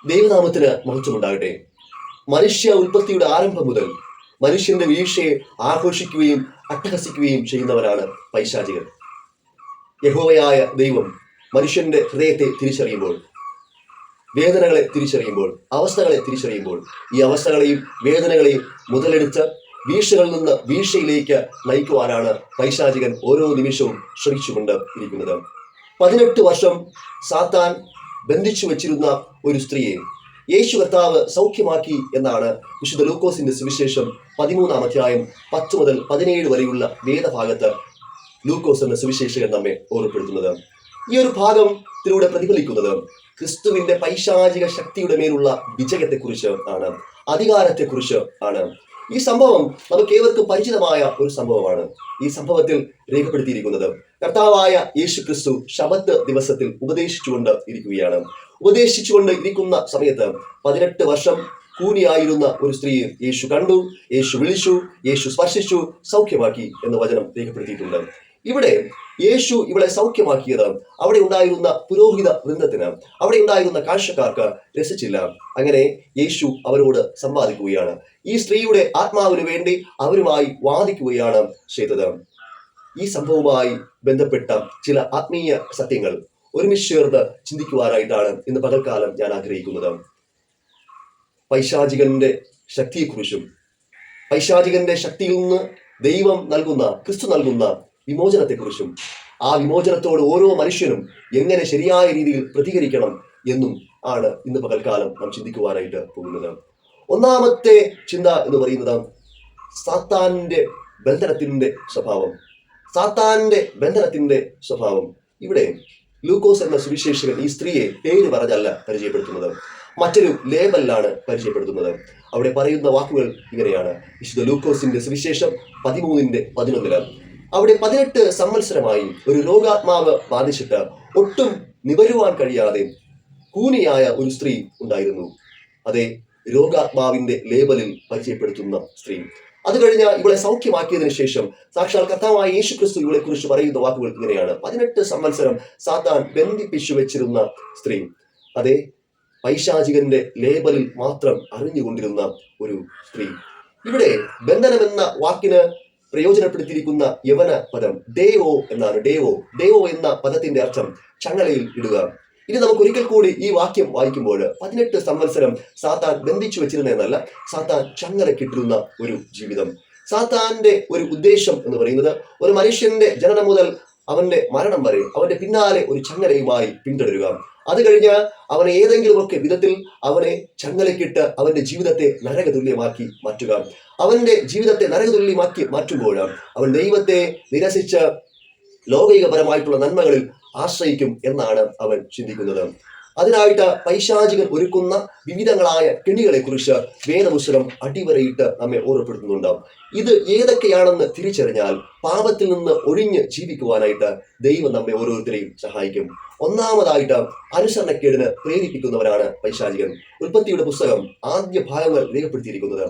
ദൈവനാമത്തിന് മഹത്വമുണ്ടാകട്ടെ. മനുഷ്യ ഉൽപ്പത്തിയുടെ ആരംഭം മുതൽ മനുഷ്യന്റെ വീഴ്ചയെ ആഘോഷിക്കുകയും അട്ടഹസിക്കുകയും ചെയ്യുന്നവരാണ് പൈശാചികൻ. യഹോവയായ ദൈവം മനുഷ്യന്റെ ഹൃദയത്തെ തിരിച്ചറിയുമ്പോൾ, വേദനകളെ തിരിച്ചറിയുമ്പോൾ, അവസ്ഥകളെ തിരിച്ചറിയുമ്പോൾ, ഈ അവസ്ഥകളെയും വേദനകളെയും മുതലെടുത്ത് വീഴ്ചകളിൽ നിന്ന് വീഴ്ചയിലേക്ക് നയിക്കുവാനാണ് പൈശാചികൻ ഓരോ നിമിഷവും ശ്രമിച്ചുകൊണ്ട് ഇരിക്കുന്നത്. 18 വർഷം സാത്താൻ ബന്ധിച്ചു വെച്ചിരുന്ന ഒരു സ്ത്രീയെ യേശു കർത്താവ് സൗഖ്യമാക്കി എന്നാണ് വിശുദ്ധ ലൂക്കോസിന്റെ സുവിശേഷം 13-ാം അധ്യായം 10 മുതൽ 17 വരെയുള്ള വേദഭാഗത്ത് ലൂക്കോസ് എന്ന സുവിശേഷകൻ നമ്മെ ഓർമ്മപ്പെടുത്തുന്നത്. ഈ ഒരു ഭാഗത്തിലൂടെ പ്രതിഫലിക്കുന്നത് ക്രിസ്തുവിന്റെ പൈശാചിക ശക്തിയുടെ മേലുള്ള വിജയത്തെക്കുറിച്ച് ആണ്, അധികാരത്തെക്കുറിച്ച് ആണ്. ഈ സംഭവം നമുക്ക് ഏവർക്കും പരിചിതമായ ഒരു സംഭവമാണ്. ഈ സംഭവത്തിൽ രേഖപ്പെടുത്തിയിരിക്കുന്നത് കർത്താവായ യേശു ക്രിസ്തു ശബത്ത് ദിവസത്തിൽ ഉപദേശിച്ചുകൊണ്ട് ഇരിക്കുകയാണ്. ഉപദേശിച്ചുകൊണ്ട് ഇരിക്കുന്ന സമയത്ത് 18 വർഷം കൂനിയായിരുന്ന ഒരു സ്ത്രീയെ യേശു കണ്ടു, യേശു വിളിച്ചു, യേശു സ്പർശിച്ചു, സൗഖ്യമാക്കി എന്ന് വചനം രേഖപ്പെടുത്തിയിട്ടുണ്ട്. ഇവിടെ യേശു ഇവളെ സൗഖ്യമാക്കിയത് അവിടെ ഉണ്ടായിരുന്ന പുരോഹിത വൃന്ദത്തിന്, അവിടെ ഉണ്ടായിരുന്ന കാഴ്ചക്കാർക്ക് രസിച്ചില്ല. അങ്ങനെ യേശു അവരോട് സംവാദിക്കുകയാണ്. ഈ സ്ത്രീയുടെ ആത്മാവിന് വേണ്ടി അവരുമായി വാദിക്കുകയാണ് ചെയ്തത്. ഈ സംഭവവുമായി ബന്ധപ്പെട്ട ചില ആത്മീയ സത്യങ്ങൾ ഒരുമിച്ച് ചേർന്ന് ചിന്തിക്കുവാനായിട്ടാണ് ഇന്ന് പകൽക്കാലം ഞാൻ ആഗ്രഹിക്കുന്നത്. പൈശാചികന്റെ ശക്തിയെക്കുറിച്ചും പൈശാചികന്റെ ശക്തിയിൽ നിന്ന് ദൈവം നൽകുന്ന, ക്രിസ്തു നൽകുന്ന വിമോചനത്തെക്കുറിച്ചും ആ വിമോചനത്തോട് ഓരോ മനുഷ്യനും എങ്ങനെ ശരിയായ രീതിയിൽ പ്രതികരിക്കണം എന്നും ആണ് ഇന്ന് പകൽക്കാലം നാം ചിന്തിക്കുവാനായിട്ട് പോകുന്നത്. ഒന്നാമത്തെ ചിന്ത എന്ന് പറയുന്നത് സാത്താന്റെ ബന്ധനത്തിന്റെ സ്വഭാവം. സാത്താന്റെ ബന്ധനത്തിന്റെ സ്വഭാവം. ഇവിടെ ലൂക്കോസ് എന്ന സുവിശേഷകൻ ഈ സ്ത്രീയെ പേര് പറഞ്ഞല്ല പരിചയപ്പെടുത്തുന്നത്, മറ്റൊരു ലേബലിലാണ് പരിചയപ്പെടുത്തുന്നത്. അവിടെ പറയുന്ന വാക്കുകൾ ഇങ്ങനെയാണ്. വിശുദ്ധ ലൂക്കോസിന്റെ സുവിശേഷം 13:11 അവിടെ 18 സംവത്സരമായി ഒരു രോഗാത്മാവ് ബാധിച്ചിട്ട് ഒട്ടും നിവരുവാൻ കഴിയാതെ കൂനിയായ ഒരു സ്ത്രീ ഉണ്ടായിരുന്നു. അതെ, രോഗാത്മാവിന്റെ ലേബലിൽ പരിചയപ്പെടുത്തുന്ന സ്ത്രീ. അത് കഴിഞ്ഞ് ഇവളെ സൗഖ്യമാക്കിയതിനു ശേഷം സാക്ഷാൽ കർത്താവായ യേശു ക്രിസ്തു ഇവളെ കുറിച്ച് പറയുന്ന വാക്കുകൾ ഇങ്ങനെയാണ്. 18 സംവത്സരം സാത്താൻ ബന്ധിപ്പിച്ചു വെച്ചിരുന്ന സ്ത്രീ. അതെ, പൈശാചികന്റെ ലേബലിൽ മാത്രം അറിഞ്ഞുകൊണ്ടിരുന്ന ഒരു സ്ത്രീ. ഇവിടെ ബന്ധനമെന്ന വാക്കിന് പ്രയോജനപ്പെടുത്തിയിരിക്കുന്ന യവന പദം ദേവോ എന്നാണ്. ദേവോ എന്ന പദത്തിന്റെ അർത്ഥം ചങ്ങലയിൽ ഇടുക. ഇനി നമുക്ക് ഒരിക്കൽ കൂടി ഈ വാക്യം വായിക്കുമ്പോൾ 18 സംവത്സരം സാത്താൻ ബന്ധിച്ചു വെച്ചിരുന്ന എന്നല്ല, സാത്താൻ ചങ്ങലക്കിട്ടിരുന്ന ഒരു ജീവിതം. സാത്താന്റെ ഒരു ഉദ്ദേശം എന്ന് പറയുന്നത് ഒരു മനുഷ്യന്റെ ജനനം മുതൽ അവന്റെ മരണം വരെ അവന്റെ പിന്നാലെ ഒരു ചങ്ങലയുമായി പിന്തുടരുക. അത് കഴിഞ്ഞ് അവനെ ഏതെങ്കിലുമൊക്കെ വിധത്തിൽ അവനെ ചങ്ങലക്കിട്ട് അവന്റെ ജീവിതത്തെ നരകതുല്യമാക്കി മാറ്റുക. അവന്റെ ജീവിതത്തെ നരകതുല്യമാക്കി മാറ്റുമ്പോൾ അവൻ ദൈവത്തെ നിരസിച്ച് ലൗകികപരമായിട്ടുള്ള നന്മകളിൽ ആശ്രയിക്കും എന്നാണ് അവൻ ചിന്തിക്കുന്നത്. അതിനായിട്ട് പൈശാചികൻ ഒരുക്കുന്ന വിവിധങ്ങളായ കെണികളെ കുറിച്ച് വേദപുസ്തകം അടിവരയിട്ട് നമ്മെ ഓർമ്മപ്പെടുത്തുന്നുണ്ട്. ഇത് ഏതൊക്കെയാണെന്ന് തിരിച്ചറിഞ്ഞാൽ പാപത്തിൽ നിന്ന് ഒഴിഞ്ഞ് ജീവിക്കുവാനായിട്ട് ദൈവം നമ്മെ ഓരോരുത്തരെയും സഹായിക്കും. ഒന്നാമതായിട്ട് അനുസരണക്കേടിന് പ്രേരിപ്പിക്കുന്നവരാണ് പൈശാചികൻ. ഉൽപ്പത്തിയുടെ പുസ്തകം ആദ്യ ഭാഗങ്ങൾ രേഖപ്പെടുത്തിയിരിക്കുന്നത്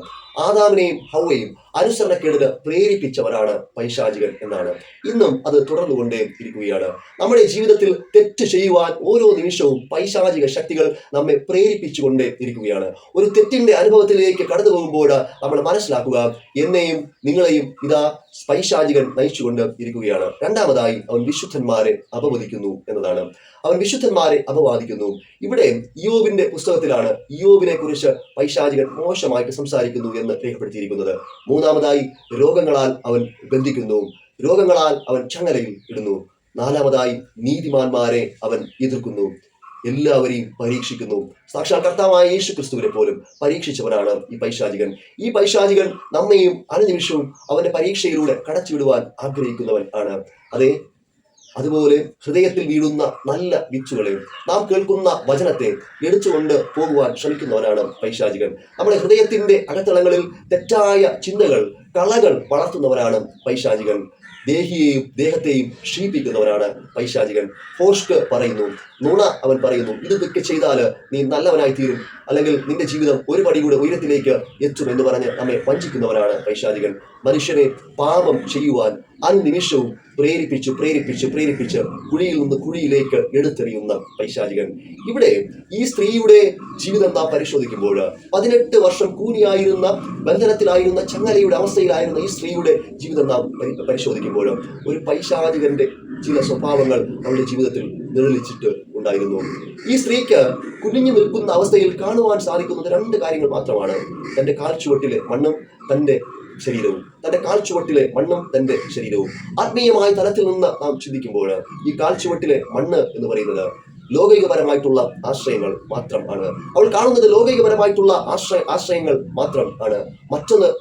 ആദാമിനെയും ഹവ്വയെയും അനുസരണക്കേടിന് പ്രേരിപ്പിച്ചവരാണ് പൈശാചികൻ എന്നാണ്. ഇന്നും അത് തുടർന്നുകൊണ്ടേ ഇരിക്കുകയാണ്. നമ്മുടെ ജീവിതത്തിൽ തെറ്റ് ചെയ്യുവാൻ ഓരോ നിമിഷവും പൈശാചിക ശക്തികൾ നമ്മെ പ്രേരിപ്പിച്ചുകൊണ്ടേ ഇരിക്കുകയാണ്. ഒരു തെറ്റിന്റെ അനുഭവത്തിലേക്ക് കടന്നു പോകുമ്പോൾ നമ്മൾ മനസ്സിലാക്കുക, എന്നെയും നിങ്ങളെയും ഇതാ പൈശാചികൻ നയിച്ചുകൊണ്ട് ഇരിക്കുകയാണ്. രണ്ടാമതായി അവൻ വിശുദ്ധന്മാരെ അപവദിക്കുന്നു എന്നതാണ്. അവൻ വിശുദ്ധന്മാരെ അപവാദിക്കുന്നു. ഇവിടെ ഇയ്യോബിന്റെ പുസ്തകത്തിലാണ് ഇയ്യോബിനെ കുറിച്ച് പൈശാചികൻ മോശമായിട്ട് സംസാരിക്കുന്നു എന്ന് രേഖപ്പെടുത്തിയിരിക്കുന്നത്. മൂന്നാമതായി രോഗങ്ങളാൽ അവൻ ബന്ധിക്കുന്നു, രോഗങ്ങളാൽ അവൻ ചങ്ങലയിൽ ഇടുന്നു. നാലാമതായി നീതിമാന്മാരെ അവൻ എതിർക്കുന്നു, എല്ലാവരെയും പരീക്ഷിക്കുന്നു. സാക്ഷാൽ കർത്താവായ യേശു ക്രിസ്തുവിനെ പോലും പരീക്ഷിച്ചവനാണ് ഈ പൈശാചികൻ. ഈ പൈശാചികൻ നമ്മയും അനുനിമിഷവും അവന്റെ പരീക്ഷയിലൂടെ കടത്തിവിടുവാൻ ആഗ്രഹിക്കുന്നവൻ ആണ്. അതെ, അതുപോലെ ഹൃദയത്തിൽ വീഴുന്ന നല്ല വിത്തുകളെ, നാം കേൾക്കുന്ന വചനത്തെ എടുത്തുകൊണ്ട് പോകുവാൻ ശ്രമിക്കുന്നവനാണ് പൈശാചികൻ. നമ്മുടെ ഹൃദയത്തിന്റെ അകത്തളങ്ങളിൽ തെറ്റായ ചിന്തകൾ, കളകൾ വളർത്തുന്നവനാണ് പൈശാചികൻ. ദേഹിയെയും ദേഹത്തെയും ക്ഷീണിപ്പിക്കുന്നവനാണ് പൈശാചികൻ. ഫോഷ്ക് പറയുന്നു, നുണ അവൻ പറയുന്നു. ഇതൊക്കെ ചെയ്താൽ നീ നല്ലവനായി തീരും, അല്ലെങ്കിൽ നിന്റെ ജീവിതം ഒരു പടി കൂടെ ഉയരത്തിലേക്ക് എത്തും എന്ന് പറഞ്ഞ് നമ്മെ വഞ്ചിക്കുന്നവനാണ് പൈശാചികൻ. മനുഷ്യനെ പാപം ചെയ്യുവാൻ അനുനിമിഷവും പ്രേരിപ്പിച്ച് പ്രേരിപ്പിച്ച് പ്രേരിപ്പിച്ച് കുഴിയിൽ നിന്ന് കുഴിയിലേക്ക് എടുത്തെറിയുന്ന പൈശാചികൻ. ഇവിടെ ഈ സ്ത്രീയുടെ ജീവിതം നാം പരിശോധിക്കുമ്പോൾ 18 വർഷം കൂനിയായിരുന്ന, ബന്ധനത്തിലായിരുന്ന, ചങ്ങലയുടെ അവസ്ഥയിലായിരുന്ന ഈ സ്ത്രീയുടെ ജീവിതം നാം പരിശോധിക്കുമ്പോൾ ഒരു പൈശാചികന്റെ ചില സ്വഭാവങ്ങൾ അവളുടെ ജീവിതത്തിൽ നിഴലിച്ചിട്ട് ഉണ്ടായിരുന്നു. ഈ സ്ത്രീക്ക് കുനിഞ്ഞു നിൽക്കുന്ന അവസ്ഥയിൽ കാണുവാൻ സാധിക്കുന്നത് 2 കാര്യങ്ങൾ മാത്രമാണ്: തന്റെ കാൽച്ചുവട്ടിലെ മണ്ണും തന്റെ ശരീരവും. തന്റെ കാൽച്ചുവട്ടിലെ മണ്ണും തന്റെ ശരീരവും. ആത്മീയമായ തലത്തിൽ നിന്ന് നാം ചിന്തിക്കുമ്പോൾ ഈ കാൽച്ചുവട്ടിലെ മണ്ണ് എന്ന് പറയുന്നത് ലോകികപരമായിട്ടുള്ള ആശ്രയങ്ങൾ മാത്രം ആണ്. അവൾ കാണുന്നത് ലോകികപരമായിട്ടുള്ള ആശ്രയങ്ങൾ മാത്രം ആണ്.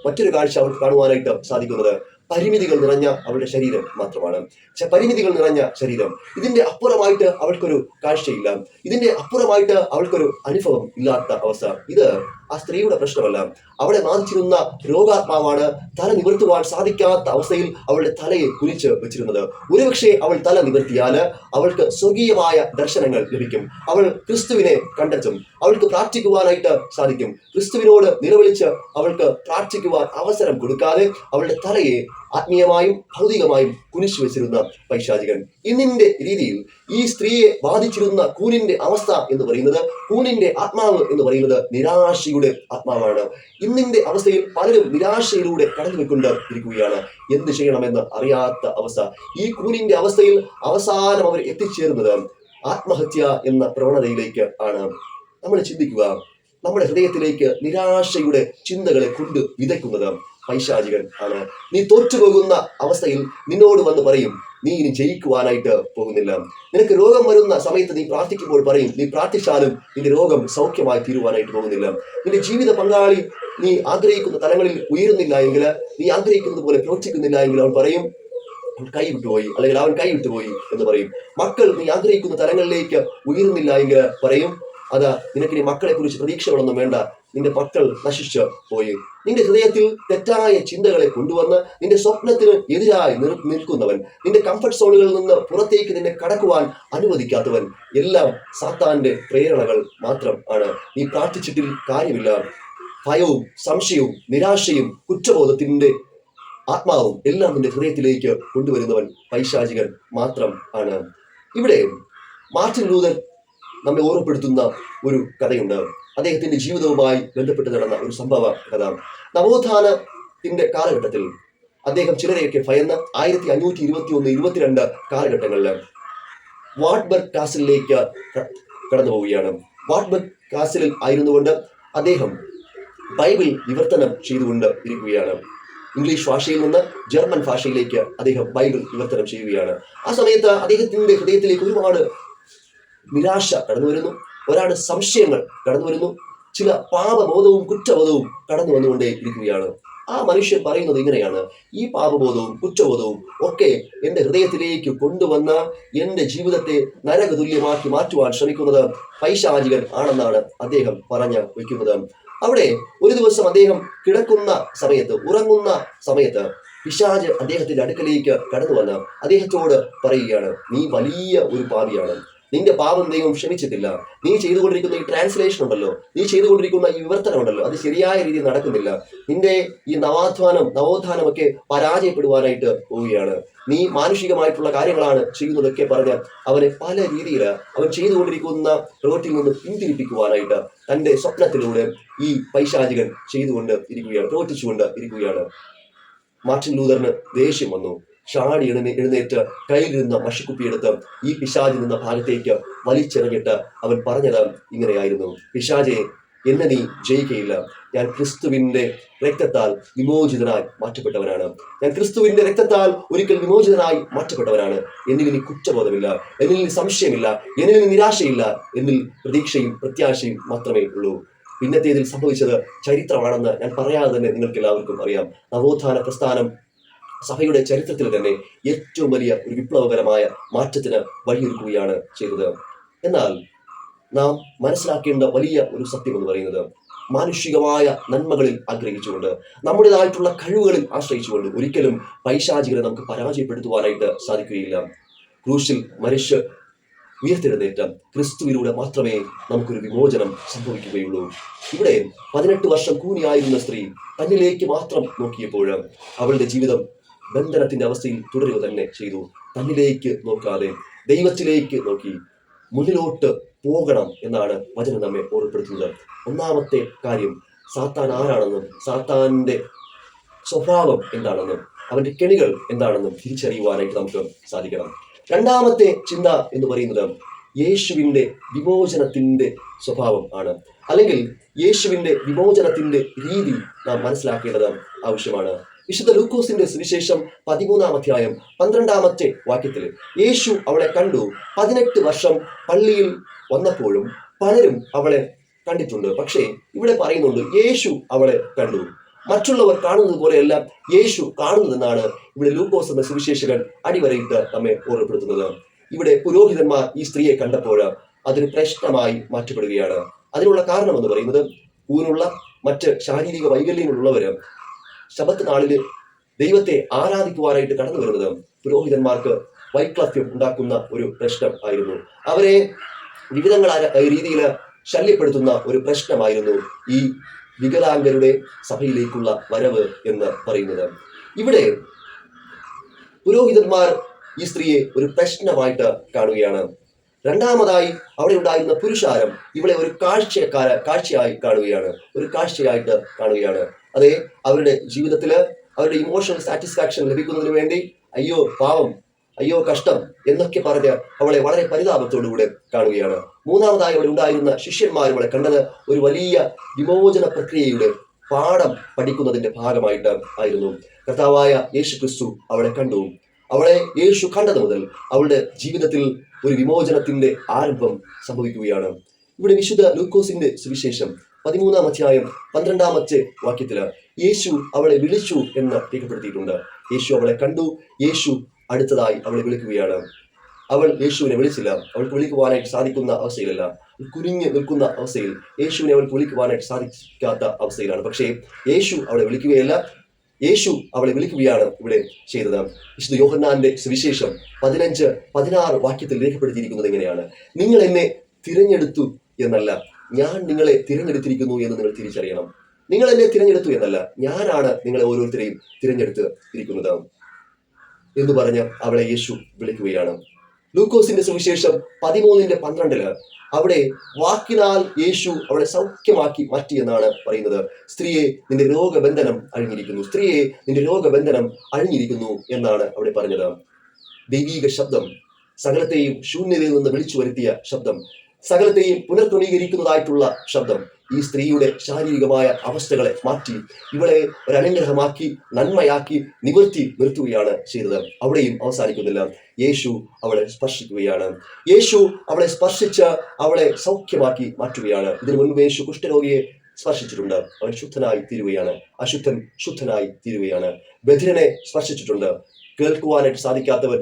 മറ്റൊരു കാഴ്ച അവൾ കാണുവാനായിട്ട് സാധിക്കുന്നത് പരിമിതികൾ നിറഞ്ഞ അവളുടെ ശരീരം മാത്രമാണ്. പരിമിതികൾ നിറഞ്ഞ ശരീരം. ഇതിന്റെ അപ്പുറമായിട്ട് അവൾക്കൊരു കാഴ്ചയില്ല. ഇതിന്റെ അപ്പുറമായിട്ട് അവൾക്കൊരു അനുഭവം ഇല്ലാത്ത അവസ്ഥ. ഇത് ആ സ്ത്രീയുടെ പ്രശ്നമല്ല. അവളെ ബാധിച്ചിരുന്ന രോഗാത്മാവാണ്. തല നിവർത്തുവാൻ സാധിക്കാത്ത അവസ്ഥയിൽ അവളുടെ തലയെ കുനിച്ച് വെച്ചിരുന്നത്. ഒരുപക്ഷെ അവൾ തല നിവർത്തിയാൽ അവൾക്ക് സ്വർഗീയമായ ദർശനങ്ങൾ ലഭിക്കും. അവൾ ക്രിസ്തുവിനെ കണ്ടെത്തും. അവൾക്ക് പ്രാർത്ഥിക്കുവാനായിട്ട് സാധിക്കും. ക്രിസ്തുവിനോട് നിലവിളിച്ച് അവൾക്ക് പ്രാർത്ഥിക്കുവാൻ അവസരം കൊടുക്കാതെ അവളുടെ തലയെ ആത്മീയമായും ഭൗതികമായും കുനിച്ചു വെച്ചിരുന്ന പൈശാചികൻ. ഇന്നിന്റെ രീതിയിൽ ഈ സ്ത്രീയെ ബാധിച്ചിരുന്ന കൂനിന്റെ അവസ്ഥ എന്ന് പറയുന്നത്, കൂനിന്റെ ആത്മാവ് എന്ന് പറയുന്നത് നിരാശയുടെ ആത്മാവാണ്. ഇന്നിന്റെ അവസ്ഥയിൽ പലരും നിരാശയിലൂടെ കടന്നുപോയിക്കൊണ്ട് ഇരിക്കുകയാണ്. എന്ത് ചെയ്യണമെന്ന് അറിയാത്ത അവസ്ഥ. ഈ കൂനിന്റെ അവസ്ഥയിൽ അവസാനം അവർ എത്തിച്ചേർന്നത് ആത്മഹത്യ എന്ന പ്രവണതയിലേക്ക് ആണ്. നമ്മൾ ചിന്തിക്കുക, നമ്മുടെ ഹൃദയത്തിലേക്ക് നിരാശയുടെ ചിന്തകളെ കൊണ്ട് വിതയ്ക്കുന്നത് പൈശാചികൻ ആണ്. നീ തോറ്റുപോകുന്ന അവസ്ഥയിൽ നിന്നോട് വന്ന് പറയും, നീ ഇനി ജയിക്കുവാനായിട്ട് പോകുന്നില്ല. നിനക്ക് രോഗം വരുന്ന സമയത്ത് നീ പ്രാർത്ഥിക്കുമ്പോൾ പറയും, നീ പ്രാർത്ഥിച്ചാലും നിന്റെ രോഗം സൗഖ്യമായി തീരുവാനായിട്ട് പോകുന്നില്ല. നിന്റെ ജീവിത പങ്കാളി നീ ആഗ്രഹിക്കുന്ന തലങ്ങളിൽ ഉയരുന്നില്ല എങ്കിൽ, നീ ആഗ്രഹിക്കുന്നത് പോലെ പ്രവർത്തിക്കുന്നില്ല എങ്കിൽ അവൻ പറയും, അവൻ കൈവിട്ടുപോയി, അല്ലെങ്കിൽ അവൻ കൈവിട്ടുപോയി എന്ന് പറയും. മക്കൾ നീ ആഗ്രഹിക്കുന്ന തലങ്ങളിലേക്ക് ഉയരുന്നില്ല എങ്കിൽ പറയും, അതാ നിനക്കിനി മക്കളെ കുറിച്ച് പ്രതീക്ഷകളൊന്നും വേണ്ട, നിന്റെ മക്കൾ നശിച്ചു പോയി. നിന്റെ ഹൃദയത്തിൽ തെറ്റായ ചിന്തകളെ കൊണ്ടുവന്ന് നിന്റെ സ്വപ്നത്തിന് എതിരായി നിൽക്കുന്നവൻ, നിന്റെ കംഫർട്ട് സോണുകളിൽ നിന്ന് പുറത്തേക്ക് നിന്നെ കടക്കുവാൻ അനുവദിക്കാത്തവൻ, എല്ലാം സാത്താന്റെ പ്രേരണകൾ മാത്രം ആണ്. നീ പ്രാർത്ഥിച്ചിട്ടിൽ കാര്യമില്ല. ഭയവും സംശയവും നിരാശയും കുറ്റബോധത്തിന്റെ ആത്മാവും എല്ലാം നിന്റെ ഹൃദയത്തിലേക്ക് കൊണ്ടുവരുന്നവൻ പൈശാചികൻ മാത്രം ആണ്. ഇവിടെ മാർട്ടിൻ ലൂതർ നമ്മെ ഓർമ്മപ്പെടുത്തുന്ന ഒരു കഥയുണ്ട്. അദ്ദേഹത്തിന്റെ ജീവിതവുമായി ബന്ധപ്പെട്ട് നടന്ന ഒരു സംഭവ കഥ. നവോത്ഥാനത്തിന്റെ കാലഘട്ടത്തിൽ അദ്ദേഹം ചിലരെയൊക്കെ ഭയന്ന് 1521-22 കാലഘട്ടങ്ങളിൽ വാട്ട്ബർഗ് കാസിലേക്ക് കടന്നു പോവുകയാണ്. വാട്ട്ബർഗ് കാസിലിൽ ആയിരുന്നുകൊണ്ട് അദ്ദേഹം ബൈബിൾ വിവർത്തനം ചെയ്തുകൊണ്ട് ഇരിക്കുകയാണ്. ഇംഗ്ലീഷ് ഭാഷയിൽ നിന്ന് ജർമ്മൻ ഭാഷയിലേക്ക് അദ്ദേഹം ബൈബിൾ വിവർത്തനം ചെയ്യുകയാണ്. ആ സമയത്ത് അദ്ദേഹത്തിന്റെ ഹൃദയത്തിലേക്ക് ഒരുപാട് നിരാശ കടന്നു വരുന്നു. ഒരാട് സംശയങ്ങൾ കടന്നു വരുന്നു. ചില പാപബോധവും കുറ്റബോധവും കടന്നു വന്നുകൊണ്ടേ ഇരിക്കുകയാണ്. ആ മനുഷ്യൻ പറയുന്നത് ഇങ്ങനെയാണ്: ഈ പാപബോധവും കുറ്റബോധവും ഒക്കെ എൻ്റെ ഹൃദയത്തിലേക്ക് കൊണ്ടുവന്ന് എൻ്റെ ജീവിതത്തെ നരകതുല്യമാക്കി മാറ്റുവാൻ ശ്രമിക്കുന്നത് പൈശാചികൻ ആണെന്നാണ് അദ്ദേഹം പറഞ്ഞു വയ്ക്കുന്നത്. അവിടെ ഒരു ദിവസം അദ്ദേഹം കിടക്കുന്ന സമയത്ത്, ഉറങ്ങുന്ന സമയത്ത് പിശാച് അദ്ദേഹത്തിന്റെ അടുക്കലേക്ക് കടന്നു വന്ന് അദ്ദേഹത്തോട് പറയുകയാണ്, നീ വലിയ ഒരു പാപിയാണ്. നിന്റെ പാപം ദൈവം ക്ഷമിച്ചിട്ടില്ല. നീ ചെയ്തുകൊണ്ടിരിക്കുന്ന ഈ ട്രാൻസ്ലേഷൻ ഉണ്ടല്ലോ, നീ ചെയ്തുകൊണ്ടിരിക്കുന്ന ഈ വിവർത്തനം ഉണ്ടല്ലോ, അത് ശരിയായ രീതിയിൽ നടക്കുന്നില്ല. നിന്റെ ഈ നവോത്ഥാനമൊക്കെ പരാജയപ്പെടുവാനായിട്ട് പോവുകയാണ്. നീ മാനുഷികമായിട്ടുള്ള കാര്യങ്ങളാണ് ചെയ്യുന്നതൊക്കെ പറഞ്ഞ് അവനെ പല രീതിയിൽ അവൻ ചെയ്തുകൊണ്ടിരിക്കുന്ന പ്രവൃത്തിയിൽ നിന്ന് പിന്തിരിപ്പിക്കുവാനായിട്ട് തന്റെ സ്വപ്നത്തിലൂടെ ഈ പൈശാചികൻ ചെയ്തുകൊണ്ട് ഇരിക്കുകയാണ്, പ്രവർത്തിച്ചുകൊണ്ട് ഇരിക്കുകയാണ്. മാർട്ടിൻ ലൂതറിന് ദേഷ്യം വന്നു. ചാടി എഴുന്നേറ്റ് കയ്യിലിരുന്ന മഷിക്കുപ്പിയെടുത്ത് ഈ പിശാചി നിന്ന ഭാഗത്തേക്ക് വലിച്ചെറിഞ്ഞിട്ട് അവൻ പറഞ്ഞത് ഇങ്ങനെയായിരുന്നു: പിശാചെ, എന്നെ നീ ജയിക്കയില്ല. ഞാൻ ക്രിസ്തുവിന്റെ രക്തത്താൽ വിമോചിതനായി മാറ്റപ്പെട്ടവനാണ്. ഞാൻ ക്രിസ്തുവിന്റെ രക്തത്താൽ ഒരിക്കൽ വിമോചിതനായി മാറ്റപ്പെട്ടവനാണ്. എന്നിൽ ഇനി കുറ്റബോധമില്ല, എന്നിൽ സംശയമില്ല, എന്നിൽ നിരാശയില്ല, എന്നിൽ പ്രതീക്ഷയും പ്രത്യാശയും മാത്രമേ ഉള്ളൂ. പിന്നത്തേതിൽ സംഭവിച്ചത് ചരിത്രമാണെന്ന് ഞാൻ പറയാതെ തന്നെ നിങ്ങൾക്ക് എല്ലാവർക്കും അറിയാം. നവോത്ഥാന പ്രസ്ഥാനം സഭയുടെ ചരിത്രത്തിൽ തന്നെ ഏറ്റവും വലിയ ഒരു വിപ്ലവകരമായ മാറ്റത്തിന് വഴിയൊരുക്കുകയാണ് ചെയ്തത്. എന്നാൽ നാം മനസ്സിലാക്കേണ്ട വലിയ ഒരു സത്യം എന്ന് പറയുന്നത്, മാനുഷികമായ നന്മകളിൽ ആഗ്രഹിച്ചുകൊണ്ട്, നമ്മുടേതായിട്ടുള്ള കഴിവുകളിൽ ആശ്രയിച്ചുകൊണ്ട് ഒരിക്കലും പൈശാചികരെ നമുക്ക് പരാജയപ്പെടുത്തുവാനായിട്ട് സാധിക്കുകയില്ല. ക്രൂശിൽ മരിച്ച് ഉയർത്തെഴുന്നേറ്റ ക്രിസ്തുവിലൂടെ മാത്രമേ നമുക്കൊരു വിമോചനം സംഭവിക്കുകയുള്ളൂ. ഇവിടെ 18 വർഷം കൂനിയായിരുന്ന സ്ത്രീ തന്നിലേക്ക് മാത്രം നോക്കിയപ്പോൾ അവളുടെ ജീവിതം ബന്ധനത്തിന്റെ അവസ്ഥയിൽ തുടരുക തന്നെ ചെയ്തു. തന്നിലേക്ക് നോക്കാതെ ദൈവത്തിലേക്ക് നോക്കി മുന്നിലോട്ട് പോകണം എന്നാണ് വചനം നമ്മെ ഓർമ്മപ്പെടുത്തുന്നത്. ഒന്നാമത്തെ കാര്യം, സാത്താൻ ആരാണെന്നും സാത്താന്റെ സ്വഭാവം എന്താണെന്നും അവന്റെ കെണികൾ എന്താണെന്നും തിരിച്ചറിയുവാനായിട്ട് നമുക്ക് സാധിക്കണം. രണ്ടാമത്തെ ചിന്ത എന്ന് പറയുന്നത് യേശുവിന്റെ വിമോചനത്തിന്റെ സ്വഭാവം ആണ്, അല്ലെങ്കിൽ യേശുവിന്റെ വിമോചനത്തിന്റെ രീതി നാം മനസ്സിലാക്കേണ്ടത് ആവശ്യമാണ്. വിശുദ്ധ ലൂക്കോസിന്റെ സുവിശേഷം 13-ാം അധ്യായം 12-ാമത്തെ വാക്യത്തിൽ യേശു അവളെ കണ്ടു. 18 വർഷം പള്ളിയിൽ വന്നപ്പോഴും പലരും അവളെ കണ്ടിട്ടുണ്ട്. പക്ഷേ ഇവിടെ പറയുന്നുണ്ട് യേശു അവളെ കണ്ടു. മറ്റുള്ളവർ കാണുന്നത് പോലെയല്ല യേശു കാണുന്നതെന്നാണ് ഇവിടെ ലൂക്കോസ് എന്ന സുവിശേഷകൻ അടിവരയിട്ട് നമ്മെ ഓർമ്മപ്പെടുത്തുന്നത്. ഇവിടെ പുരോഹിതന്മാർ ഈ സ്ത്രീയെ കണ്ടപ്പോൾ അതൊരു പ്രശ്നമായി മാറ്റപ്പെടുകയാണ്. അതിനുള്ള കാരണം എന്ന് പറയുന്നത് ഊനുള്ള മറ്റ് ശാരീരിക വൈകല്യങ്ങളുള്ളവര് ശബത്ത് നാളില് ദൈവത്തെ ആരാധിക്കുവാനായിട്ട് കടന്നു വരുന്നത് പുരോഹിതന്മാർക്ക് വൈക്ലഭ്യം ഉണ്ടാക്കുന്ന ഒരു പ്രശ്നം ആയിരുന്നു. അവരെ വിവിധങ്ങളായ രീതിയിൽ ശല്യപ്പെടുത്തുന്ന ഒരു പ്രശ്നമായിരുന്നു ഈ വികലാംഗരുടെ സഭയിലേക്കുള്ള വരവ് എന്ന് പറയുന്നത്. ഇവിടെ പുരോഹിതന്മാർ ഈ സ്ത്രീയെ ഒരു പ്രശ്നമായിട്ട് കാണുകയാണ്. രണ്ടാമതായി അവിടെ ഉണ്ടായിരുന്ന പുരുഷാരം ഇവളെ ഒരു കാഴ്ചയായി കാണുകയാണ്, ഒരു കാഴ്ചയായിട്ട് കാണുകയാണ്. അതെ, അവരുടെ ജീവിതത്തില് അവരുടെ ഇമോഷണൽ സാറ്റിസ്ഫാക്ഷൻ ലഭിക്കുന്നതിന് വേണ്ടി അയ്യോ പാവം, അയ്യോ കഷ്ടം എന്നൊക്കെ പറഞ്ഞ് അവളെ വളരെ പരിതാപത്തോടുകൂടെ കാണുകയാണ്. മൂന്നാമതായി അവിടെ ഉണ്ടായിരുന്ന ശിഷ്യന്മാർ അവളെ കണ്ടത് ഒരു വലിയ വിമോചന പ്രക്രിയയുടെ പാഠം പഠിക്കുന്നതിന്റെ ഭാഗമായിട്ട് ആയിരുന്നു. കർത്താവായ യേശു ക്രിസ്തു അവളെ കണ്ടു. അവളെ യേശു കണ്ടത് മുതൽ അവളുടെ ജീവിതത്തിൽ ഒരു വിമോചനത്തിന്റെ ആരംഭം സംഭവിക്കുകയാണ്. ഇവിടെ വിശുദ്ധ ലൂക്കോസിന്റെ സുവിശേഷം 13-ാം അധ്യായം 12-ാമത്തെ വാക്യത്തില് യേശു അവളെ വിളിച്ചു എന്ന് രേഖപ്പെടുത്തിയിട്ടുണ്ട്. യേശു അവളെ കണ്ടു. യേശു അടുത്തതായി അവളെ വിളിക്കുകയാണ്. അവൾ യേശുവിനെ വിളിച്ചില്ല. അവൾക്ക് വിളിക്കുവാനായിട്ട് സാധിക്കുന്ന അവസ്ഥയിലല്ല, കുനിഞ്ഞു നിൽക്കുന്ന അവസ്ഥയിൽ യേശുവിനെ അവൾക്ക് വിളിക്കുവാനായിട്ട് സാധിക്കാത്ത അവസ്ഥയിലാണ്. പക്ഷേ യേശു അവളെ വിളിക്കുകയല്ല, യേശു അവളെ വിളിക്കുകയാണ് ഇവിടെ ചെയ്തത്. വിശുദ്ധ യോഹന്നാന്റെ സുവിശേഷം 15-16 വാക്യത്തിൽ രേഖപ്പെടുത്തിയിരിക്കുന്നത് എങ്ങനെയാണ്? നിങ്ങൾ എന്നെ തിരഞ്ഞെടുത്തു എന്നല്ല, ഞാൻ നിങ്ങളെ തിരഞ്ഞെടുത്തിരിക്കുന്നു എന്ന് നിങ്ങൾ തിരിച്ചറിയണം. നിങ്ങൾ എന്നെ തിരഞ്ഞെടുത്തു എന്നല്ല, ഞാനാണ് നിങ്ങളെ ഓരോരുത്തരെയും തിരഞ്ഞെടുത്ത് ഇരിക്കുന്നത് എന്ന് പറഞ്ഞ് അവളെ യേശു വിളിക്കുകയാണ്. ലൂക്കോസിന്റെ സുവിശേഷം 13-12 അവിടെ വാക്കിനാൽ യേശു അവളെ സൗഖ്യമാക്കി മാറ്റി എന്നാണ് പറയുന്നത്. സ്ത്രീയെ, നിന്റെ രോഗബന്ധനം അഴിഞ്ഞിരിക്കുന്നു, സ്ത്രീയെ, നിന്റെ രോഗബന്ധനം അഴിഞ്ഞിരിക്കുന്നു എന്നാണ് അവിടെ പറഞ്ഞത്. ദൈവീക ശബ്ദം, സകലത്തെയും ശൂന്യതയിൽ നിന്ന് വിളിച്ചു വരുത്തിയ ശബ്ദം, സകലത്തെയും പുനർക്രമീകരിക്കുന്നതായിട്ടുള്ള ശബ്ദം ഈ സ്ത്രീയുടെ ശാരീരികമായ അവസ്ഥകളെ മാറ്റി ഇവളെ ഒരു അനുഗ്രഹമാക്കി നന്മയാക്കി നിവർത്തി നിർത്തുകയാണ് ചെയ്തത്. അവിടെയും അവസാനിക്കുന്നില്ല. യേശു അവളെ സ്പർശിക്കുകയാണ്. യേശു അവളെ സ്പർശിച്ച് അവളെ സൗഖ്യമാക്കി മാറ്റുകയാണ്. ഇതിനു മുൻപ് യേശു കുഷ്ഠരോഗിയെ സ്പർശിച്ചിട്ടുണ്ട്, അവൻ ശുദ്ധനായി തീരുകയാണ്. അശുദ്ധൻ ശുദ്ധനായി തീരുകയാണ്. ബധിരനെ സ്പർശിച്ചിട്ടുണ്ട്, കേൾക്കുവാനായിട്ട് സാധിക്കാത്തവൻ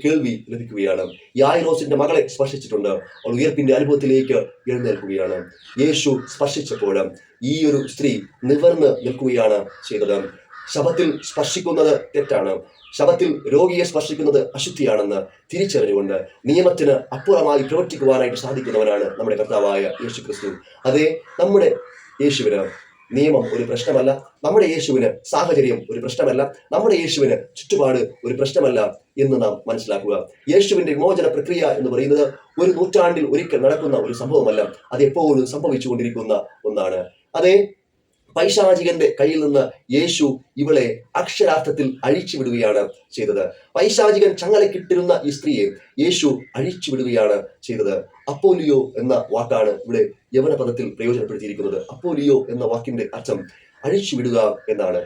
കേൾവി ലഭിക്കുകയാണ്. യായിറോസിന്റെ മകളെ സ്പർശിച്ചിട്ടുണ്ട്, അവൾ ഉയർപ്പിന്റെ അനുഭവത്തിലേക്ക് എഴുന്നേൽക്കുകയാണ്. യേശു സ്പർശിച്ചപ്പോൾ ഈ ഒരു സ്ത്രീ നിവർന്ന് നിൽക്കുകയാണ് ചെയ്തത്. ശബത്തിൽ സ്പർശിക്കുന്നത് തെറ്റാണ്, ശബത്തിൽ രോഗിയെ സ്പർശിക്കുന്നത് അശുദ്ധിയാണെന്ന് തിരിച്ചറിഞ്ഞുകൊണ്ട് നിയമത്തിന് അപ്പുറമായി പ്രവർത്തിക്കുവാനായിട്ട് സാധിക്കുന്നവനാണ് നമ്മുടെ കർത്താവായ യേശു ക്രിസ്തു. അതേ, നമ്മുടെ യേശുവിന് നിയമം ഒരു പ്രശ്നമല്ല, നമ്മുടെ യേശുവിന് സാഹചര്യം ഒരു പ്രശ്നമല്ല, നമ്മുടെ യേശുവിന് ചുറ്റുപാട് ഒരു പ്രശ്നമല്ല എന്ന് നാം മനസ്സിലാക്കുക. യേശുവിന്റെ വിമോചന പ്രക്രിയ എന്ന് പറയുന്നത് ഒരു നൂറ്റാണ്ടിൽ ഒരിക്കൽ നടക്കുന്ന ഒരു സംഭവമല്ല, അത് എപ്പോഴും സംഭവിച്ചുകൊണ്ടിരിക്കുന്ന ഒന്നാണ്. അതേ, പൈശാചികന്റെ കയ്യിൽ നിന്ന് യേശു ഇവളെ അക്ഷരാർത്ഥത്തിൽ അഴിച്ചുവിടുകയാണ് ചെയ്തത്. പൈശാചികൻ ചങ്ങലക്കിട്ടിരുന്ന ഈ സ്ത്രീയെ യേശു അഴിച്ചുവിടുകയാണ് ചെയ്തത്. അപ്പോലിയോ എന്ന വാക്കാണ് ഇവിടെ യവനപദത്തിൽ പ്രയോജനപ്പെടുത്തിയിരിക്കുന്നത്. അപ്പോലിയോ എന്ന വാക്കിന്റെ അർത്ഥം അഴിച്ചുവിടുക എന്നാണ്.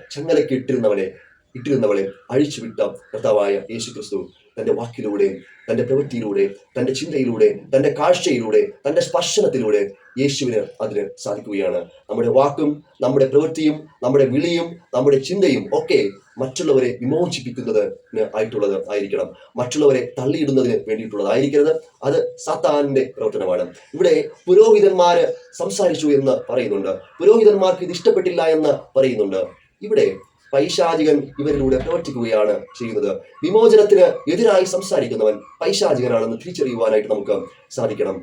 ഇട്ടിരുന്നവളെ അഴിച്ചുവിട്ട കർത്താവായ യേശു ക്രിസ്തു തന്റെ വാക്കിലൂടെ, തന്റെ പ്രവൃത്തിയിലൂടെ, തന്റെ ചിന്തയിലൂടെ, തന്റെ കാഴ്ചയിലൂടെ, തന്റെ സ്പർശനത്തിലൂടെ യേശുവിന് അതിന് സാധിക്കുകയാണ്. നമ്മുടെ വാക്കും നമ്മുടെ പ്രവൃത്തിയും നമ്മുടെ വിളിയും നമ്മുടെ ചിന്തയും ഒക്കെ മറ്റുള്ളവരെ വിമോചിപ്പിക്കുന്നതിന് ആയിരിക്കണം, മറ്റുള്ളവരെ തള്ളിയിടുന്നതിന് വേണ്ടിയിട്ടുള്ളതായിരിക്കരുത്. അത് സാത്താന്റെ പ്രവർത്തനമാണ്. ഇവിടെ പുരോഹിതന്മാര് സംസാരിച്ചു എന്ന് പറയുന്നുണ്ട്, പുരോഹിതന്മാർക്ക് ഇത് ഇഷ്ടപ്പെട്ടില്ല എന്ന് പറയുന്നുണ്ട്. ഇവിടെ പൈശാചികൻ ഇവരിലൂടെ പ്രവർത്തിക്കുകയാണ് ചെയ്യുന്നത്. വിമോചനത്തിന് എതിരായി സംസാരിക്കുന്നവൻ പൈശാചികനാണെന്ന് തിരിച്ചറിയുവാനായിട്ട് നമുക്ക് സാധിക്കണം.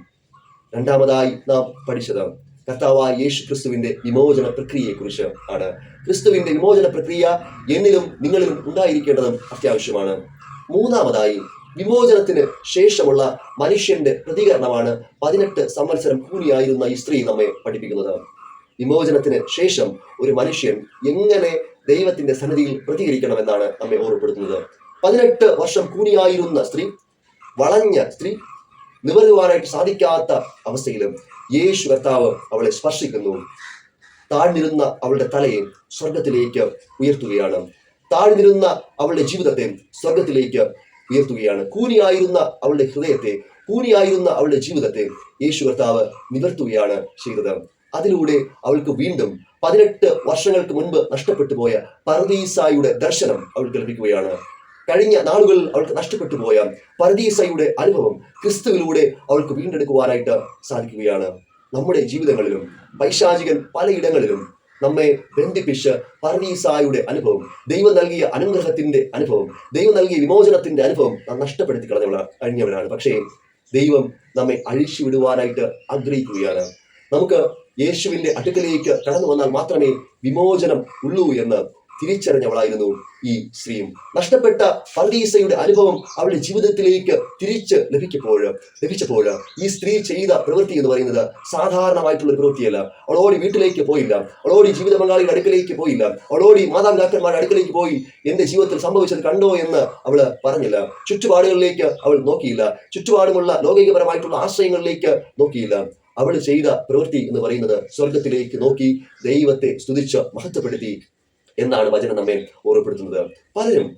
രണ്ടാമതായി നാം പഠിച്ചത് കർത്താവായ യേശു ക്രിസ്തുവിന്റെ വിമോചന പ്രക്രിയയെക്കുറിച്ച് ആണ്. ക്രിസ്തുവിന്റെ വിമോചന പ്രക്രിയ എന്നിലും നിങ്ങളിലും ഉണ്ടായിരിക്കേണ്ടതും അത്യാവശ്യമാണ്. മൂന്നാമതായി വിമോചനത്തിന് ശേഷമുള്ള മനുഷ്യന്റെ പ്രതികരണമാണ് 18 സംവത്സരം കൂനിയായിരുന്ന ഈ സ്ത്രീ നമ്മെ പഠിപ്പിക്കുന്നത്. വിമോചനത്തിന് ശേഷം ഒരു മനുഷ്യൻ എങ്ങനെ ദൈവത്തിന്റെ സന്നിധിയിൽ പ്രതികരിക്കണമെന്നാണ് നമ്മെ ഓർമ്മപ്പെടുത്തുന്നത്. 18 വർഷം കൂനിയായിരുന്ന സ്ത്രീ, വളഞ്ഞ സ്ത്രീ, നിവരുവാനായിട്ട് സാധിക്കാത്ത അവസ്ഥയിലും യേശു കർത്താവ് അവളെ സ്പർശിക്കുന്നു. താഴ്ന്നിരുന്ന അവളുടെ തലയെ സ്വർഗത്തിലേക്ക് ഉയർത്തുകയാണ്. താഴ്ന്നിരുന്ന അവളുടെ ജീവിതത്തെ സ്വർഗത്തിലേക്ക് ഉയർത്തുകയാണ്. കൂനിയായിരുന്ന അവളുടെ ഹൃദയത്തെ, കൂനിയായിരുന്ന അവളുടെ ജീവിതത്തെ യേശു കർത്താവ് നിവർത്തുകയാണ് ചെയ്തത്. അതിലൂടെ അവൾക്ക് വീണ്ടും 18 വർഷങ്ങൾക്ക് മുൻപ് നഷ്ടപ്പെട്ടു പോയ പർദീസായുടെ ദർശനം അവൾക്ക് ലഭിക്കുകയാണ്. കഴിഞ്ഞ നാളുകളിൽ അവൾക്ക് നഷ്ടപ്പെട്ടു പോയ പർദീസയുടെ അനുഭവം ക്രിസ്തുവിലൂടെ അവൾക്ക് വീണ്ടെടുക്കുവാനായിട്ട് സാധിക്കുകയാണ്. നമ്മുടെ ജീവിതങ്ങളിലും പൈശാചികൻ പലയിടങ്ങളിലും നമ്മെ ബന്ധിപ്പിച്ച് പർദീസായുടെ അനുഭവം, ദൈവം നൽകിയ അനുഗ്രഹത്തിന്റെ അനുഭവം, ദൈവം നൽകിയ വിമോചനത്തിന്റെ അനുഭവം നാം നഷ്ടപ്പെടുത്തി കഴിഞ്ഞവരാണ്. പക്ഷേ ദൈവം നമ്മെ അഴിച്ചു വിടുവാനായിട്ട് ആഗ്രഹിക്കുകയാണ്. നമുക്ക് യേശുവിന്റെ അടുക്കലേക്ക് കടന്നു വന്നാൽ മാത്രമേ വിമോചനം ഉള്ളൂ എന്ന് തിരിച്ചറിഞ്ഞവളായിരുന്നു ഈ സ്ത്രീയും. നഷ്ടപ്പെട്ട പർദീസയുടെ അനുഭവം അവളുടെ ജീവിതത്തിലേക്ക് തിരിച്ച് ലഭിച്ചപ്പോൾ ഈ സ്ത്രീ ചെയ്ത പ്രവൃത്തി എന്ന് പറയുന്നത് സാധാരണമായിട്ടുള്ള ഒരു പ്രവൃത്തിയല്ല. അവളോടി വീട്ടിലേക്ക് പോയില്ല, അവളോടി ജീവിത പങ്കാളിയുടെ അടുക്കലേക്ക് പോയില്ല, അവളോടി മാതാപിതാക്കന്മാരുടെ അടുക്കലേക്ക് പോയി എന്റെ ജീവിതത്തിൽ സംഭവിച്ചത് കണ്ടോ എന്ന് അവള് പറഞ്ഞില്ല. ചുറ്റുപാടുകളിലേക്ക് അവൾ നോക്കിയില്ല, ചുറ്റുപാടുമുള്ള ലൗകികപരമായിട്ടുള്ള ആശ്രയങ്ങളിലേക്ക് നോക്കിയില്ല. അവൾ ചെയ്ത പ്രവൃത്തി എന്ന് പറയുന്നത് സ്വർഗത്തിലേക്ക് നോക്കി ദൈവത്തെ സ്തുതിച്ച് മഹത്വപ്പെടുത്തി എന്നാണ് വചനം നമ്മെ ഓർമ്മപ്പെടുത്തുന്നത്. പലരും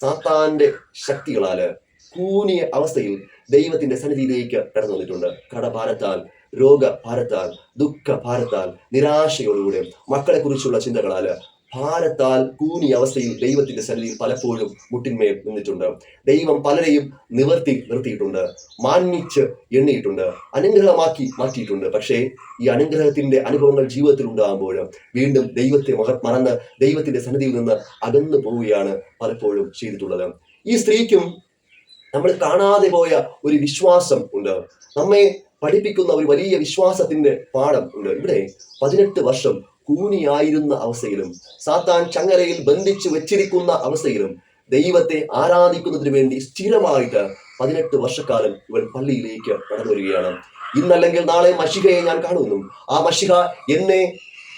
സാത്താന്റെ ശക്തികളാല് കൂനിയ അവസ്ഥയിൽ ദൈവത്തിന്റെ സന്നിധിയിലേക്ക് കടന്നു വന്നിട്ടുണ്ട്. കടഭാരത്താൽ, രോഗഭാരത്താൽ, ദുഃഖഭാരത്താൽ, നിരാശയോടുകൂടെ, മക്കളെ കുറിച്ചുള്ള ചിന്തകളാല്, ഭാരത്താൽ കൂനിയ അവസ്ഥയിൽ ദൈവത്തിന്റെ സന്നിധിയിൽ പലപ്പോഴും മുട്ടിന്മേൽ നിന്നിട്ടുണ്ട്. ദൈവം പലരെയും നിർത്തിയിട്ടുണ്ട്, മാനിച്ച് എണ്ണിയിട്ടുണ്ട്, അനുഗ്രഹമാക്കി മാറ്റിയിട്ടുണ്ട്. പക്ഷേ ഈ അനുഗ്രഹത്തിന്റെ അനുഭവങ്ങൾ ജീവിതത്തിൽ ഉണ്ടാകുമ്പോൾ വീണ്ടും ദൈവത്തെ മറന്ന് ദൈവത്തിന്റെ സന്നിധിയിൽ നിന്ന് അകന്നു പോവുകയാണ് പലപ്പോഴും ചെയ്തിട്ടുള്ളത്. ഈ സ്ത്രീക്കും നമ്മൾ കാണാതെ പോയ ഒരു വിശ്വാസം ഉണ്ട്. നമ്മെ പഠിപ്പിക്കുന്ന ഒരു വലിയ വിശ്വാസത്തിന്റെ പാഠം ഉണ്ട്. ഇവിടെ 18 വർഷം കൂനിയായിരുന്ന അവസ്ഥയിലും സാത്താൻ ചങ്ങലയിൽ ബന്ധിച്ചു വെച്ചിരിക്കുന്ന അവസ്ഥയിലും ദൈവത്തെ ആരാധിക്കുന്നതിന് വേണ്ടി സ്ഥിരമായിട്ട് 18 വർഷക്കാലം ഇവൾ പള്ളിയിലേക്ക് കടന്നു വരികയാണ്. ഇന്നല്ലെങ്കിൽ നാളെ മശിഹയെ ഞാൻ കാണുമെന്നും ആ മശിഹ എന്നെ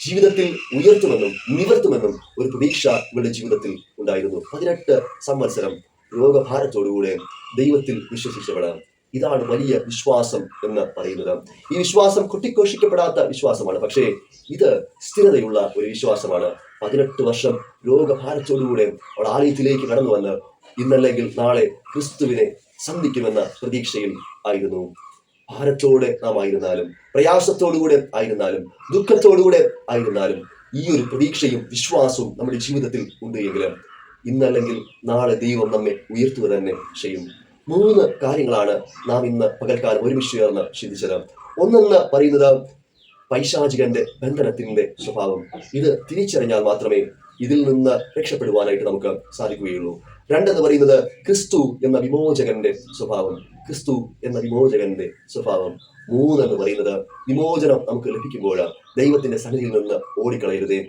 ജീവിതത്തിൽ ഉയർത്തുമെന്നും നിവർത്തുമെന്നും ഒരു പ്രതീക്ഷ ഇവളുടെ ജീവിതത്തിൽ ഉണ്ടായിരുന്നു. 18 സംവത്സരം രോഗഭാരത്തോടുകൂടെ ദൈവത്തിൽ വിശ്വസിച്ചവള്. ഇതാണ് വലിയ വിശ്വാസം എന്ന് പറയുന്നത്. ഈ വിശ്വാസം കൊട്ടിഘോഷിക്കപ്പെടാത്ത വിശ്വാസമാണ്, പക്ഷേ ഇത് സ്ഥിരതയുള്ള ഒരു വിശ്വാസമാണ്. 18 വർഷം രോഗഭാരത്തോടുകൂടെ അവൾ ആലയത്തിലേക്ക് കടന്നു വന്ന് ഇന്നല്ലെങ്കിൽ നാളെ ക്രിസ്തുവിനെ സന്ധിക്കുമെന്ന പ്രതീക്ഷയിൽ ആയിരുന്നു. ഭാരത്തോടെ നാം ആയിരുന്നാലും, പ്രയാസത്തോടുകൂടെ ആയിരുന്നാലും, ദുഃഖത്തോടുകൂടെ ആയിരുന്നാലും ഈ ഒരു പ്രതീക്ഷയും വിശ്വാസവും നമ്മുടെ ജീവിതത്തിൽ ഉണ്ട് എങ്കിലും ഇന്നല്ലെങ്കിൽ നാളെ ദൈവം നമ്മെ ഉയർത്തുക തന്നെ ചെയ്യും. 3 കാര്യങ്ങളാണ് നാം ഇന്ന് പകൽക്കാലം ഒരുമിച്ച് ചേർന്ന് ചിന്തിച്ചത്. ഒന്നെന്ന് പറയുന്നത് പൈശാചികന്റെ ബന്ധനത്തിന്റെ സ്വഭാവം. ഇത് തിരിച്ചറിഞ്ഞാൽ മാത്രമേ ഇതിൽ നിന്ന് രക്ഷപ്പെടുവാനായിട്ട് നമുക്ക് സാധിക്കുകയുള്ളൂ. 2 എന്ന് പറയുന്നത് ക്രിസ്തു എന്ന വിമോചകന്റെ സ്വഭാവം. ക്രിസ്തു എന്ന വിമോചകന്റെ സ്വഭാവം. 3 എന്ന് പറയുന്നത് വിമോചനം നമുക്ക് ലഭിക്കുമ്പോൾ ദൈവത്തിന്റെ സന്നിധിയിൽ നിന്ന് ഓടിക്കളയരുതേ.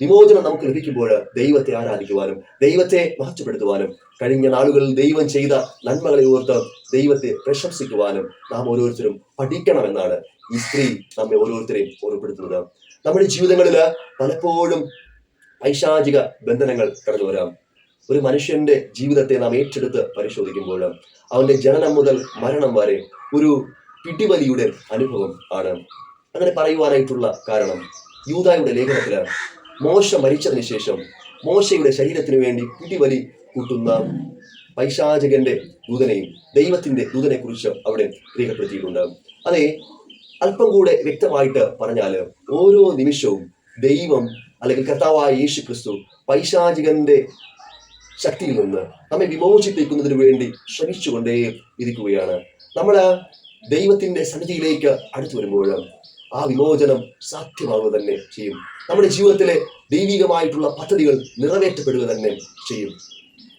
വിമോചനം നമുക്ക് ലഭിക്കുമ്പോൾ ദൈവത്തെ ആരാധിക്കുവാനും ദൈവത്തെ മഹത്വപ്പെടുത്തുവാനും കഴിഞ്ഞ നാളുകളിൽ ദൈവം ചെയ്ത നന്മകളെ ഓർത്ത് ദൈവത്തെ പ്രശംസിക്കുവാനും നാം ഓരോരുത്തരും പഠിക്കണമെന്നാണ് ഈ സ്ത്രീ നമ്മെ ഓരോരുത്തരെയും ഓർമ്മപ്പെടുത്തുന്നത്. നമ്മുടെ ജീവിതങ്ങളിൽ പലപ്പോഴും പൈശാചിക ബന്ധനങ്ങൾ കടന്നു വരാം. ഒരു മനുഷ്യന്റെ ജീവിതത്തെ നാം ഏറ്റെടുത്ത് പരിശോധിക്കുമ്പോൾ അവന്റെ ജനനം മുതൽ മരണം വരെ ഒരു പിടിവലിയുടെ അനുഭവം ആണ്. അങ്ങനെ പറയുവാനായിട്ടുള്ള കാരണം യൂദായുടെ ലേഖനത്തില് മോശ മരിച്ചതിന് ശേഷം മോശയുടെ ശരീരത്തിന് വേണ്ടി പിടിവലി കൂട്ടുന്ന പൈശാചകന്റെ ദൂതനെയും ദൈവത്തിന്റെ ദൂതനെ കുറിച്ച് അവിടെ രേഖപ്പെടുത്തിയിട്ടുണ്ട്. അതെ, അല്പം കൂടെ വ്യക്തമായിട്ട് പറഞ്ഞാല് ഓരോ നിമിഷവും ദൈവം അല്ലെങ്കിൽ കർത്താവായ യേശു ക്രിസ്തു പൈശാചികന്റെ ശക്തിയിൽ നിന്ന് നമ്മെ വിമോചിപ്പിക്കുന്നതിന് വേണ്ടി ശ്രമിച്ചുകൊണ്ടേ ഇരിക്കുകയാണ്. നമ്മൾ ദൈവത്തിന്റെ സന്നിധിയിലേക്ക് അടുത്തു വരുമ്പോൾ ആ വിമോചനം സാധ്യമാവുക തന്നെ ചെയ്യും. നമ്മുടെ ജീവിതത്തിലെ ദൈവികമായിട്ടുള്ള പദ്ധതികൾ നിറവേറ്റപ്പെടുക തന്നെ ചെയ്യും.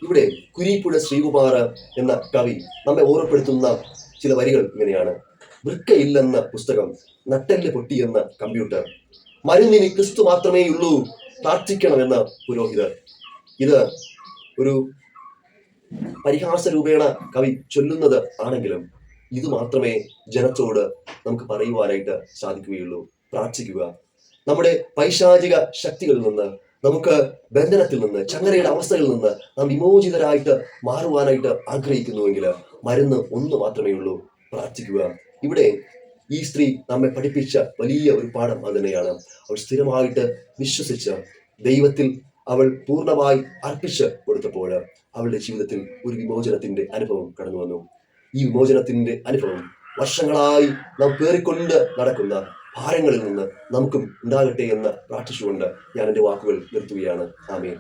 ഇവിടെ കുരീപ്പുഴ ശ്രീകുമാർ എന്ന കവി നമ്മെ ഓർമ്മപ്പെടുത്തുന്ന ചില വരികൾ ഇങ്ങനെയാണ്: വൃക്കയില്ലെന്ന പുസ്തകം, നട്ടെല്ല് പൊട്ടിയെന്ന കമ്പ്യൂട്ടർ, മരുന്നിന് ക്രിസ്തു മാത്രമേ ഉള്ളൂ, പ്രാർത്ഥിക്കണമെന്ന പുരോഹിതർ. ഇത് ഒരു പരിഹാസ രൂപേണ കവി ചൊല്ലുന്നത് ആണെങ്കിലും ഇത് മാത്രമേ ജനത്തോട് നമുക്ക് പറയുവാനായിട്ട് സാധിക്കുകയുള്ളൂ. പ്രാർത്ഥിക്കുക. നമ്മുടെ പൈശാചിക ശക്തികളിൽ നിന്ന്, നമുക്ക് ബന്ധനത്തിൽ നിന്ന്, ചങ്ങലയുടെ അവസ്ഥകളിൽ നിന്ന് നാം വിമോചിതരായിട്ട് മാറുവാനായിട്ട് ആഗ്രഹിക്കുന്നുവെങ്കിൽ മരുന്ന് ഒന്ന് മാത്രമേ ഉള്ളൂ: പ്രാർത്ഥിക്കുക. ഇവിടെ ഈ സ്ത്രീ നമ്മെ പഠിപ്പിച്ച വലിയ ഒരു പാഠം അത് തന്നെയാണ്. അവൾ സ്ഥിരമായിട്ട് വിശ്വസിച്ച് ദൈവത്തിൽ അവൾ പൂർണ്ണമായി അർപ്പിച്ച് കൊടുത്തപ്പോൾ അവളുടെ ജീവിതത്തിൽ ഒരു വിമോചനത്തിന്റെ അനുഭവം കടന്നു വന്നു. ഈ വിമോചനത്തിന്റെ അനുഭവം വർഷങ്ങളായി നാം പേറിക്കൊണ്ട് നടക്കുന്ന ഭാരങ്ങളിൽ നിന്ന് നമുക്കും ഉണ്ടാകട്ടെ എന്ന് പ്രാർത്ഥിച്ചുകൊണ്ട് ഞാൻ എൻ്റെ വാക്കുകൾ നിർത്തുകയാണ്. ആമേൻ.